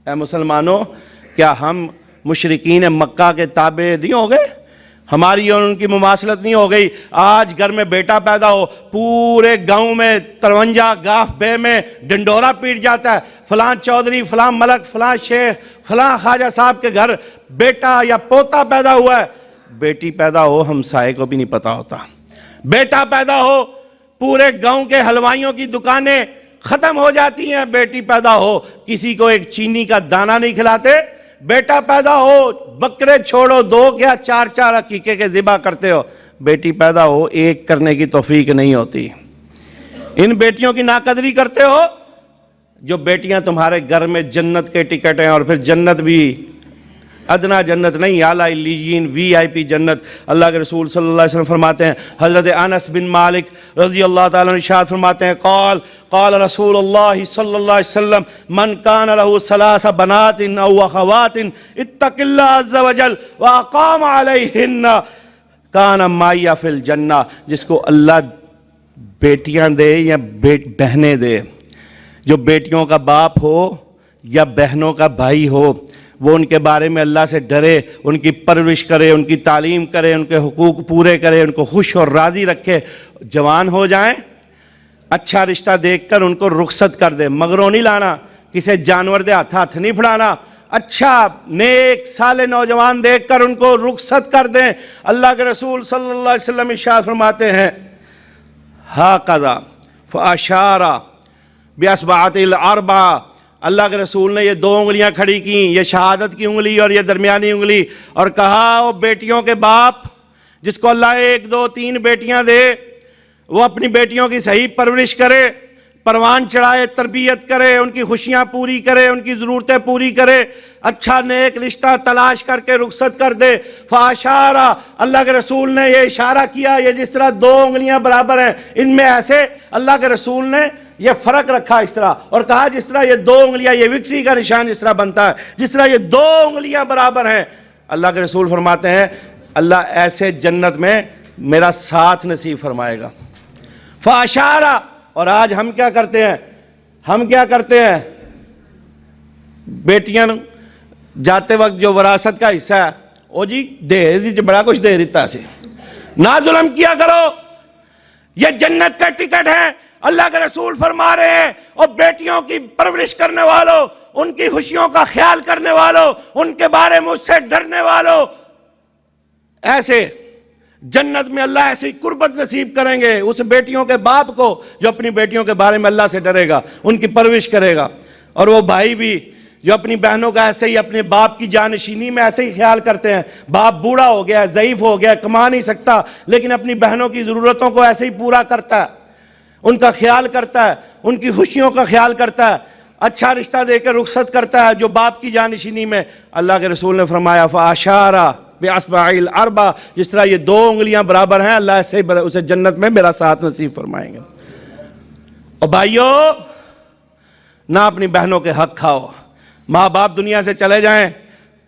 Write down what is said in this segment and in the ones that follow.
اے مسلمانوں، کیا ہم مشرکین مکہ کے تابع نہیں ہو گئے؟ ہماری اور ان کی مماثلت نہیں ہو گئی؟ آج گھر میں بیٹا پیدا ہو، پورے گاؤں میں 53 گاف بے میں ڈنڈورا پیٹ جاتا ہے، فلاں چودھری، فلاں ملک، فلاں شیخ، فلاں خواجہ صاحب کے گھر بیٹا یا پوتا پیدا ہوا ہے۔ بیٹی پیدا ہو ہمسائے کو بھی نہیں پتا ہوتا، بیٹا پیدا ہو پورے گاؤں کے حلوائیوں کی دکانیں ختم ہو جاتی ہیں، بیٹی پیدا ہو کسی کو ایک چینی کا دانہ نہیں کھلاتے، بیٹا پیدا ہو بکرے چھوڑو 2 کیا 4 عقیقے کے ذبح کرتے ہو، بیٹی پیدا ہو ایک کرنے کی توفیق نہیں ہوتی۔ ان بیٹیوں کی ناقدری کرتے ہو جو بیٹیاں تمہارے گھر میں جنت کے ٹکٹ ہیں، اور پھر جنت بھی ادنا جنت نہیں، اعلیٰ علیین VIP جنت۔ اللہ کے رسول صلی اللہ علیہ وسلم فرماتے ہیں، حضرت انس بن مالک رضی اللہ تعالیٰ عنہ ارشاد فرماتے ہیں، قال رسول اللہ صلی اللہ علیہ وسلم من کان له 3 بنات او اخوات اتق اللہ عز وجل واقام علیہن کان معی فی الجنہ۔ جس کو اللہ بیٹیاں دے یا بہنیں دے، جو بیٹیوں کا باپ ہو یا بہنوں کا بھائی ہو، وہ ان کے بارے میں اللہ سے ڈرے، ان کی پرورش کرے، ان کی تعلیم کرے، ان کے حقوق پورے کرے، ان کو خوش اور راضی رکھے، جوان ہو جائیں اچھا رشتہ دیکھ کر ان کو رخصت کر دے، مگروں نہیں لانا، کسی جانور دے ہاتھ نہیں پھڑانا، اچھا نیک صالح نوجوان دیکھ کر ان کو رخصت کر دیں۔ اللہ کے رسول صلی اللہ علیہ وسلم ارشاد فرماتے ہیں، ہاکذا فاشار باصبعۃ الاربع، اللہ کے رسول نے یہ 2 انگلیاں کھڑی کیں، یہ شہادت کی انگلی اور یہ درمیانی انگلی، اور کہا وہ بیٹیوں کے باپ جس کو اللہ 1 2 3 بیٹیاں دے، وہ اپنی بیٹیوں کی صحیح پرورش کرے، پروان چڑھائے، تربیت کرے، ان کی خوشیاں پوری کرے، ان کی ضرورتیں پوری کرے، اچھا نیک رشتہ تلاش کر کے رخصت کر دے۔ فاشارہ، اللہ کے رسول نے یہ اشارہ کیا، یہ جس طرح 2 انگلیاں برابر ہیں، ان میں ایسے اللہ کے رسول نے یہ فرق رکھا اس طرح، اور کہا جس طرح یہ 2 انگلیاں یہ وکٹری کا نشان جس طرح بنتا ہے، جس طرح یہ 2 انگلیاں برابر ہیں، اللہ کے رسول فرماتے ہیں اللہ ایسے جنت میں میرا ساتھ نصیب فرمائے گا۔ فاشارہ، اور آج ہم کیا کرتے ہیں؟ بیٹیاں جاتے وقت جو وراثت کا حصہ ہے، او جی دہیج بڑا کچھ دے دیتا سے، نہ ظلم کیا کرو، یہ جنت کا ٹکٹ ہے۔ اللہ کے رسول فرما رہے ہیں، اور بیٹیوں کی پرورش کرنے والوں، ان کی خوشیوں کا خیال کرنے والوں، ان کے بارے میں اس سے ڈرنے والوں، ایسے جنت میں اللہ ایسی قربت نصیب کریں گے اس بیٹیوں کے باپ کو جو اپنی بیٹیوں کے بارے میں اللہ سے ڈرے گا، ان کی پرورش کرے گا، اور وہ بھائی بھی جو اپنی بہنوں کا ایسے ہی اپنے باپ کی جانشینی میں ایسے ہی خیال کرتے ہیں۔ باپ بوڑھا ہو گیا، ضعیف ہو گیا، کما نہیں سکتا، لیکن اپنی بہنوں کی ضرورتوں کو ایسے ہی پورا کرتا ہے، ان کا خیال کرتا ہے، ان کی خوشیوں کا خیال کرتا ہے، اچھا رشتہ دے کے رخصت کرتا ہے جو باپ کی جانشینی میں۔ اللہ کے رسول نے فرمایا فاشارہ باصبع الاربع، جس طرح یہ 2 انگلیاں برابر ہیں، اللہ ایسے ہی اسے جنت میں میرا ساتھ نصیب فرمائیں گے۔ اور بھائیو، نہ اپنی بہنوں کے حق کھاؤ، ماں باپ دنیا سے چلے جائیں،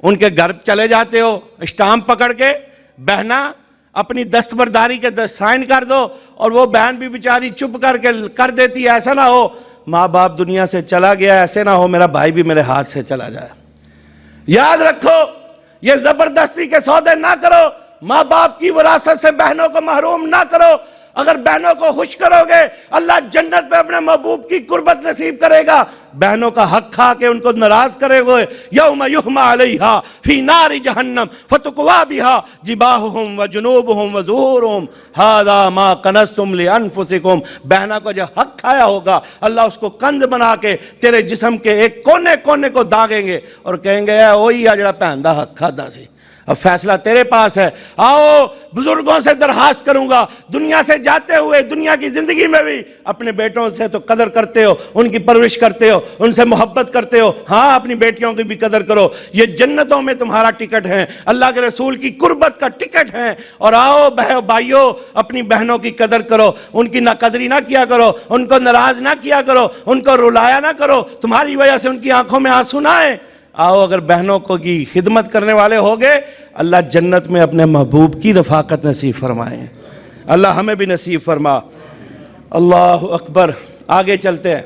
ان کے گھر چلے جاتے ہو، اسٹامپ پکڑ کے بہنا اپنی دستبرداری کے سائن کر دو، اور وہ بہن بھی بیچاری چپ کر کے کر دیتی ہے۔ ایسا نہ ہو ماں باپ دنیا سے چلا گیا، ایسے نہ ہو میرا بھائی بھی میرے ہاتھ سے چلا جائے۔ یاد رکھو، یہ زبردستی کے سودے نہ کرو، ماں باپ کی وراثت سے بہنوں کو محروم نہ کرو۔ اگر بہنوں کو خوش کرو گے اللہ جنت میں اپنے محبوب کی قربت نصیب کرے گا۔ بہنوں کا حق کھا کے ان کو ناراض کرے گے، یوم یحمى علیہا فی نار جہنم فتقوی بہا جباہہم وجنوبہم وظہورہم ھذا ما کنزتم لانفسکم۔ بہنہ کو جو حق کھایا ہوگا اللہ اس کو کنز بنا کے تیرے جسم کے ایک کونے کونے کو داغیں گے، اور کہیں گے اے وہی آ جڑا بہن دا حق کھادا سی۔ اب فیصلہ تیرے پاس ہے۔ آؤ بزرگوں سے درخواست کروں گا، دنیا سے جاتے ہوئے دنیا کی زندگی میں بھی اپنے بیٹوں سے تو قدر کرتے ہو، ان کی پرورش کرتے ہو، ان سے محبت کرتے ہو، ہاں اپنی بیٹیوں کی بھی قدر کرو، یہ جنتوں میں تمہارا ٹکٹ ہے، اللہ کے رسول کی قربت کا ٹکٹ ہے۔ اور آؤ بھائیو اپنی بہنوں کی قدر کرو، ان کی ناقدری نہ کیا کرو، ان کو ناراض نہ کیا کرو، ان کو رلایا نہ کرو، تمہاری وجہ سے ان کی آنکھوں میں آنسو نہ آئے۔ آؤ اگر بہنوں کو کی خدمت کرنے والے ہوگے اللہ جنت میں اپنے محبوب کی رفاقت نصیب فرمائیں۔ اللہ ہمیں بھی نصیب فرما۔ اللہ اکبر۔ آگے چلتے ہیں۔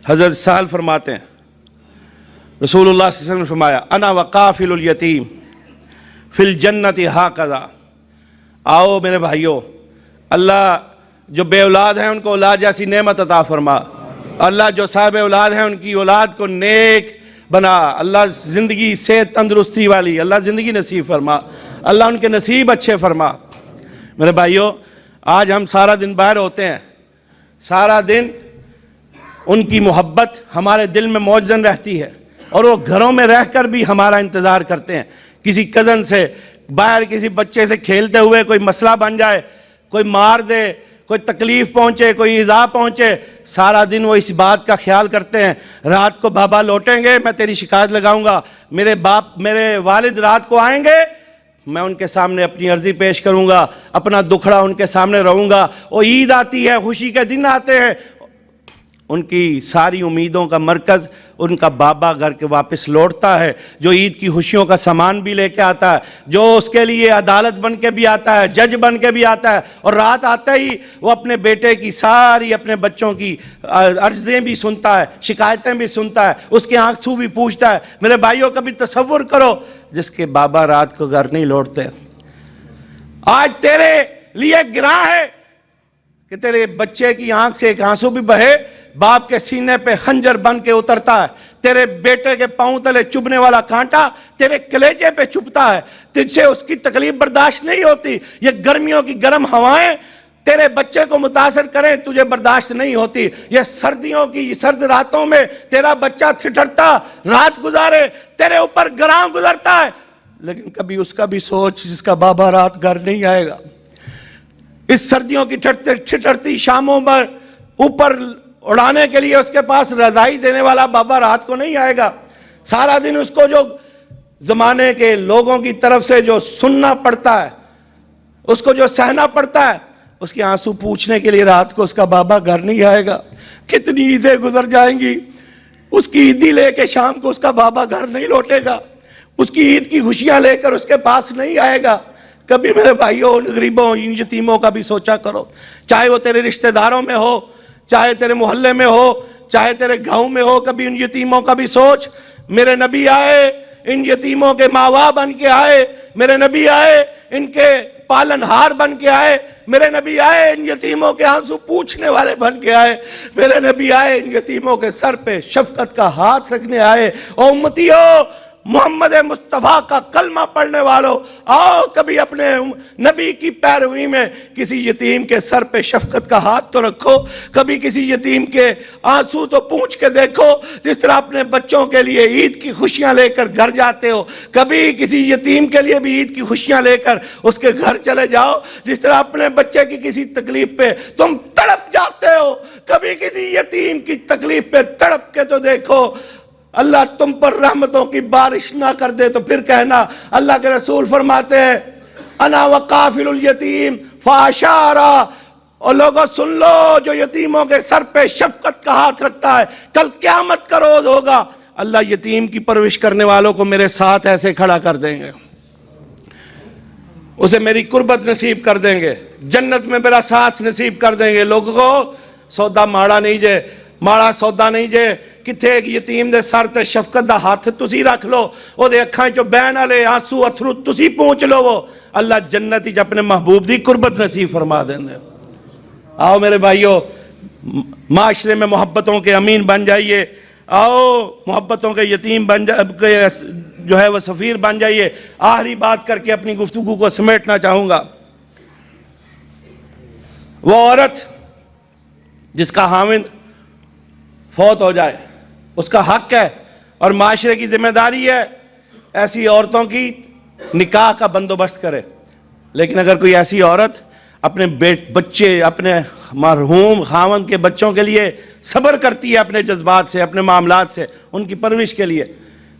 حضرت سہل فرماتے ہیں رسول اللہ صلی اللہ علیہ وسلم نے فرمایا انا وقافل الیتیم فی الجنت ہاکذا. آؤ میرے بھائیوں، اللہ جو بے اولاد ہیں ان کو اولاد جیسی نعمت عطا فرما. اللہ جو صاحب اولاد ہیں ان کی اولاد کو نیک بنا. اللہ زندگی صحت تندرستی والی اللہ زندگی نصیب فرما. اللہ ان کے نصیب اچھے فرما. میرے بھائیوں، آج ہم سارا دن باہر ہوتے ہیں، سارا دن ان کی محبت ہمارے دل میں موجزن رہتی ہے، اور وہ گھروں میں رہ کر بھی ہمارا انتظار کرتے ہیں. کسی کزن سے باہر کسی بچے سے کھیلتے ہوئے کوئی مسئلہ بن جائے، کوئی مار دے، کوئی تکلیف پہنچے، کوئی ایذا پہنچے، سارا دن وہ اس بات کا خیال کرتے ہیں رات کو بابا لوٹیں گے میں تیری شکایت لگاؤں گا، میرے والد رات کو آئیں گے میں ان کے سامنے اپنی عرضی پیش کروں گا، اپنا دکھڑا ان کے سامنے رہوں گا. وہ عید آتی ہے، خوشی کے دن آتے ہیں، ان کی ساری امیدوں کا مرکز ان کا بابا گھر کے واپس لوٹتا ہے، جو عید کی خوشیوں کا سامان بھی لے کے آتا ہے، جو اس کے لیے عدالت بن کے بھی آتا ہے، جج بن کے بھی آتا ہے، اور رات آتے ہی وہ اپنے بیٹے کی ساری اپنے بچوں کی عرضیں بھی سنتا ہے، شکایتیں بھی سنتا ہے، اس کے آنسو بھی پوچھتا ہے. میرے بھائیوں کبھی تصور کرو جس کے بابا رات کو گھر نہیں لوٹتے. آج تیرے لیے گناہ ہے کہ تیرے بچے کی آنکھ سے ایک آنسو بھی بہے، باپ کے سینے پہ خنجر بن کے اترتا ہے. تیرے بیٹے کے پاؤں تلے چبھنے والا کانٹا تیرے کلیجے پہ چبھتا ہے، تجھ سے اس کی تکلیف برداشت نہیں ہوتی. یہ گرمیوں کی گرم ہوائیں تیرے بچے کو متاثر کریں، تجھے برداشت نہیں ہوتی. یہ سردیوں کی سرد راتوں میں تیرا بچہ ٹھٹھرتا رات گزارے، تیرے اوپر گراں گزرتا ہے، لیکن کبھی اس کا بھی سوچ جس کا بابا رات گھر نہیں آئے گا. اس سردیوں کی ٹھٹھرتی شاموں پر اوپر اڑانے کے لیے اس کے پاس رضائی دینے والا بابا رات کو نہیں آئے گا. سارا دن اس کو جو زمانے کے لوگوں کی طرف سے جو سننا پڑتا ہے، اس کو جو سہنا پڑتا ہے، اس کے آنسو پوچھنے کے لیے رات کو اس کا بابا گھر نہیں آئے گا. کتنی عیدیں گزر جائیں گی، اس کی عیدی لے کے شام کو اس کا بابا گھر نہیں لوٹے گا، اس کی عید کی خوشیاں لے کر اس کے پاس نہیں آئے گا. کبھی میرے بھائیوں ان غریبوں ان یتیموں کا بھی سوچا کرو، چاہے وہ تیرے رشتہ داروں میں ہو، چاہے تیرے محلے میں ہو، چاہے تیرے گاؤں میں ہو. کبھی ان یتیموں کا بھی سوچ. میرے نبی آئے ان یتیموں کے ماوا بن کے آئے، میرے نبی آئے ان کے پالن ہار بن کے آئے، میرے نبی آئے ان یتیموں کے آنسو پوچھنے والے بن کے آئے، میرے نبی آئے ان یتیموں کے سر پہ شفقت کا ہاتھ رکھنے آئے. او امتیو، محمد مصطفیٰ کا کلمہ پڑھنے والوں، آؤ کبھی اپنے نبی کی پیروی میں کسی یتیم کے سر پہ شفقت کا ہاتھ تو رکھو، کبھی کسی یتیم کے آنسو تو پوچھ کے دیکھو. جس طرح اپنے بچوں کے لیے عید کی خوشیاں لے کر گھر جاتے ہو، کبھی کسی یتیم کے لیے بھی عید کی خوشیاں لے کر اس کے گھر چلے جاؤ. جس طرح اپنے بچے کی کسی تکلیف پہ تم تڑپ جاتے ہو، کبھی کسی یتیم کی تکلیف پہ تڑپ کے تو دیکھو. اللہ تم پر رحمتوں کی بارش نہ کر دے تو پھر کہنا. اللہ کے رسول فرماتے ہیں انا وقافل الیتیم فاشارا. اور لوگوں سن لو، جو یتیموں کے سر پہ شفقت کا ہاتھ رکھتا ہے، کل قیامت کا روز ہوگا، اللہ یتیم کی پرورش کرنے والوں کو میرے ساتھ ایسے کھڑا کر دیں گے، اسے میری قربت نصیب کر دیں گے، جنت میں میرا ساتھ نصیب کر دیں گے. لوگوں کو سودا ماڑا نہیں جے، ماڑا سودا نہیں جے. کتھے ایک یتیم دے سر تے شفقت دا ہاتھ تسی رکھ لو، او دے اکھاں چوں بہن والے آنسو اتھرو تسی پہنچ لو، وہ اللہ جنت وچ اپنے محبوب دی قربت نصیب فرما دیں دے. آؤ میرے بھائیو، معاشرے میں محبتوں کے امین بن جائیے. آؤ محبتوں کے یتیم بن جو ہے وہ سفیر بن جائیے. آخری بات کر کے اپنی گفتگو کو سمیٹنا چاہوں گا. وہ عورت جس کا خاوند فوت ہو جائے، اس کا حق ہے اور معاشرے کی ذمہ داری ہے ایسی عورتوں کی نکاح کا بندوبست کرے. لیکن اگر کوئی ایسی عورت اپنے بچے، اپنے مرحوم خاوند کے بچوں کے لیے صبر کرتی ہے، اپنے جذبات سے، اپنے معاملات سے، ان کی پرورش کے لیے،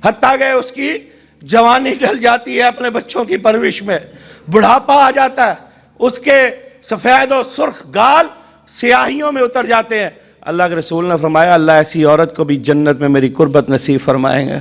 حتیٰ کہ اس کی جوانی ڈھل جاتی ہے اپنے بچوں کی پرورش میں، بڑھاپا آ جاتا ہے، اس کے سفید و سرخ گال سیاہیوں میں اتر جاتے ہیں، اللہ کے رسول نے فرمایا اللہ ایسی عورت کو بھی جنت میں میری قربت نصیب فرمائیں گے.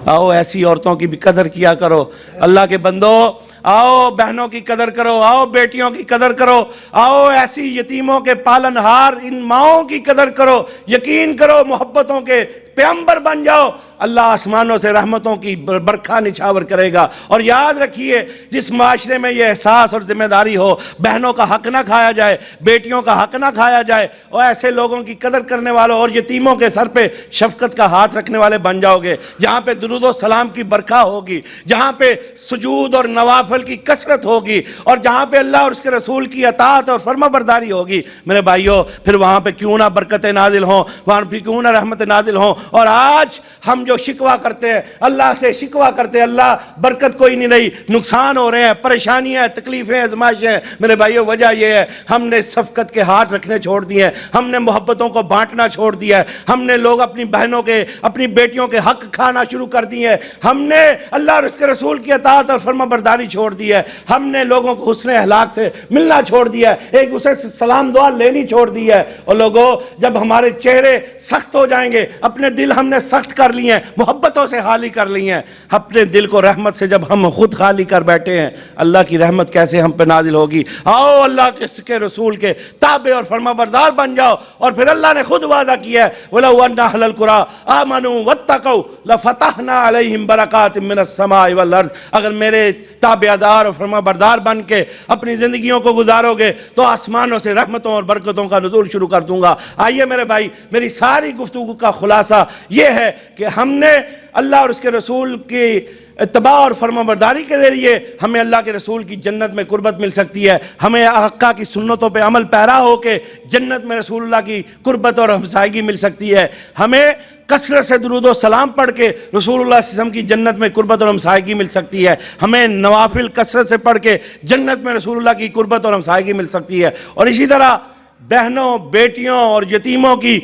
آؤ ایسی عورتوں کی بھی قدر کیا کرو. اللہ کے بندو، آؤ بہنوں کی قدر کرو، آؤ بیٹیوں کی قدر کرو، آؤ ایسی یتیموں کے پالن ہار ان ماؤں کی قدر کرو. یقین کرو محبتوں کے پیغمبر بن جاؤ، اللہ آسمانوں سے رحمتوں کی برکھا نچھاور کرے گا۔ اور یاد رکھیے، جس معاشرے میں یہ احساس اور ذمہ داری ہو بہنوں کا حق نہ کھایا جائے، بیٹیوں کا حق نہ کھایا جائے، اور ایسے لوگوں کی قدر کرنے والوں اور یتیموں کے سر پہ شفقت کا ہاتھ رکھنے والے بن جاؤ گے، جہاں پہ درود و سلام کی برکھا ہوگی، جہاں پہ سجود اور نوافل کی کثرت ہوگی، اور جہاں پہ اللہ اور اس کے رسول کی اطاعت اور فرما برداری ہوگی، میرے بھائیوں، پھر وہاں پہ کیوں نہ برکتیں نازل ہوں، وہاں پہ کیوں نہ رحمت نازل ہوں۔ اور آج ہم جو شکوہ کرتے ہیں، اللہ سے شکوہ کرتے ہیں، اللہ برکت کوئی نہیں رہی، نقصان ہو رہے ہیں، پریشانیاں، تکلیفیں، آزمائشیں، میرے بھائیوں وجہ یہ ہے ہم نے شفقت کے ہاتھ رکھنے چھوڑ دیے ہیں، ہم نے محبتوں کو بانٹنا چھوڑ دیا ہے، ہم نے لوگ اپنی بہنوں کے، اپنی بیٹیوں کے حق کھانا شروع کر دیے ہیں، ہم نے اللہ اور اس کے رسول کی اطاعت اور فرما برداری چھوڑ دی ہے، ہم نے لوگوں کو حسن اخلاق سے ملنا چھوڑ دیا ہے، ایک دوسرے سے سلام دعا لینی چھوڑ دی ہے۔ اور لوگوں، جب ہمارے چہرے سخت ہو جائیں گے، اپنے دل ہم نے سخت کر لیے ہیں، محبتوں سے خالی کر لی ہیں، اپنے دل کو رحمت سے جب ہم خود خالی کر بیٹھے ہیں، اللہ کی رحمت کیسے ہم پہ نازل ہوگی؟ آؤ اللہ کے رسول کے تابع اور فرما بردار بن جاؤ۔ اور پھر اللہ نے خود وعدہ کیا ہے، وَلَوْ أَنَّ أَهْلَ الْقُرَىٰ آمَنُوا وَاتَّقَوْا لَفَتَحْنَا عَلَيْهِمْ بَرَكَاتٍ مِّنَ السَّمَاءِ وَالْأَرْضِ۔ اگر میرے تابع دار اور فرما بردار بن کے اپنی زندگیوں کو گزارو گے تو آسمانوں سے رحمتوں اور برکتوں کا نزول شروع کر دوں گا۔ آئیے میرے بھائی، میری ساری گفتگو کا خلاصہ یہ ہے کہ ہم نے اللہ اور اس کے رسول کی اتباع اور فرما برداری کے ذریعے ہمیں اللہ کے رسول کی جنت میں قربت مل سکتی ہے، ہمیں آقا کی سنتوں پہ عمل پیرا ہو کے جنت میں رسول اللہ کی قربت اور ہمسائیگی مل سکتی ہے، ہمیں کثرت سے درود و سلام پڑھ کے رسول اللہ صلی اللہ علیہ وسلم کی جنت میں قربت اور ہمسائیگی مل سکتی ہے، ہمیں نوافل کثرت سے پڑھ کے جنت میں رسول اللہ کی قربت اور ہمسائیگی مل سکتی ہے۔ اور اسی طرح بہنوں، بیٹیوں اور یتیموں کی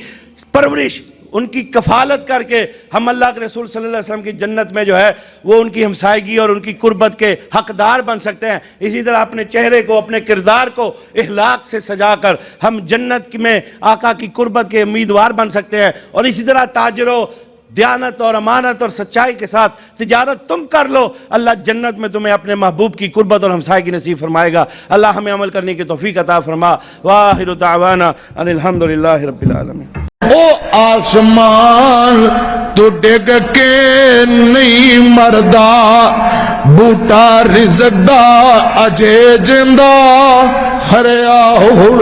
پرورش، ان کی کفالت کر کے ہم اللہ کے رسول صلی اللہ علیہ وسلم کی جنت میں جو ہے وہ ان کی ہمسائیگی اور ان کی قربت کے حقدار بن سکتے ہیں۔ اسی طرح اپنے چہرے کو، اپنے کردار کو اخلاق سے سجا کر ہم جنت میں آقا کی قربت کے امیدوار بن سکتے ہیں۔ اور اسی طرح تاجروں، دیانت اور امانت اور سچائی کے ساتھ تجارت تم کر لو، اللہ جنت میں تمہیں اپنے محبوب کی قربت اور ہمسائیگی نصیب فرمائے گا۔ اللہ ہمیں عمل کرنے کی توفیق عطا فرما۔ وآخر دعوانا ان الحمدللہ رب العالمین۔ او آسمان تو ڈگ کے نہیں مردا، بوٹا رزق دا اجے جندا ہریا ہو